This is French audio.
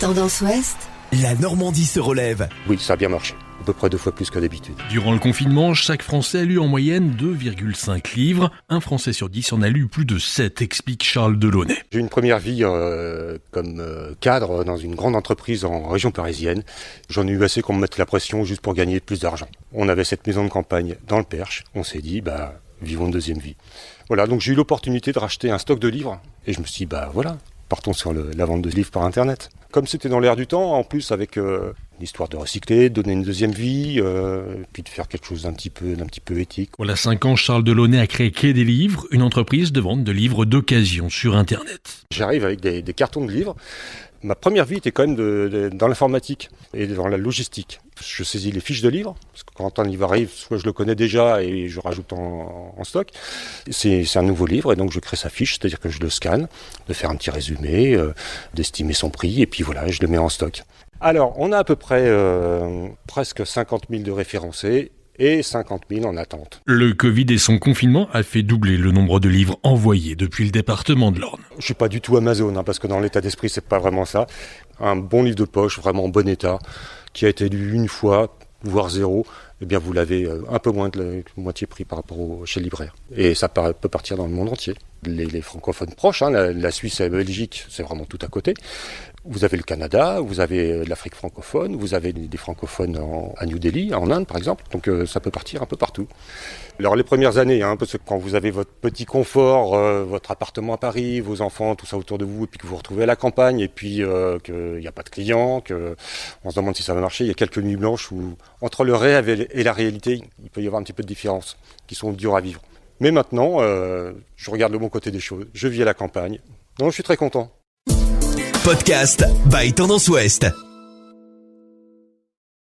Tendance Ouest, la Normandie se relève. Oui, ça a bien marché. À peu près 2 fois plus que d'habitude. Durant le confinement, chaque Français a lu en moyenne 2,5 livres. Un Français sur 10 en a lu plus de 7, explique Charles Delaunay. J'ai eu une première vie comme cadre dans une grande entreprise en région parisienne. J'en ai eu assez qu'on me mette la pression juste pour gagner plus d'argent. On avait cette maison de campagne dans le Perche. On s'est dit, vivons une deuxième vie. Voilà, donc j'ai eu l'opportunité de racheter un stock de livres. Et je me suis dit, partons sur la vente de livres par Internet. Comme c'était dans l'air du temps, en plus avec l'histoire de recycler, de donner une deuxième vie, puis de faire quelque chose d'un petit peu éthique. Voilà 5 ans, Charles Delaunay a créé Quai des livres, une entreprise de vente de livres d'occasion sur Internet. J'arrive avec des cartons de livres. Ma première vie était quand même dans l'informatique et dans la logistique. Je saisis les fiches de livres, parce que quand un livre arrive, soit je le connais déjà et je rajoute en stock. C'est un nouveau livre et donc je crée sa fiche, c'est-à-dire que je le scanne, de faire un petit résumé, d'estimer son prix et puis voilà, je le mets en stock. Alors, on a à peu près presque 50 000 de référencés et 50 000 en attente. Le Covid et son confinement a fait doubler le nombre de livres envoyés depuis le département de l'Orne. Je suis pas du tout Amazon, parce que dans l'état d'esprit, c'est pas vraiment ça. Un bon livre de poche, vraiment en bon état, qui a été lu une fois, voire 0, eh bien vous l'avez un peu moins de la moitié prix par rapport chez le libraire. Et ça peut partir dans le monde entier. Les francophones proches, la Suisse et la Belgique, c'est vraiment tout à côté. Vous avez le Canada, vous avez l'Afrique francophone, vous avez des francophones à New Delhi, en Inde par exemple, donc ça peut partir un peu partout. Alors les premières années, parce que quand vous avez votre petit confort, votre appartement à Paris, vos enfants, tout ça autour de vous, et puis que vous vous retrouvez à la campagne, et puis qu'il n'y a pas de clients, qu'on se demande si ça va marcher, il y a quelques nuits blanches où entre le rêve et la réalité, il peut y avoir un petit peu de différence, qui sont dures à vivre. Mais maintenant, je regarde le bon côté des choses, je vis à la campagne, donc je suis très content. Podcast by Tendance Ouest.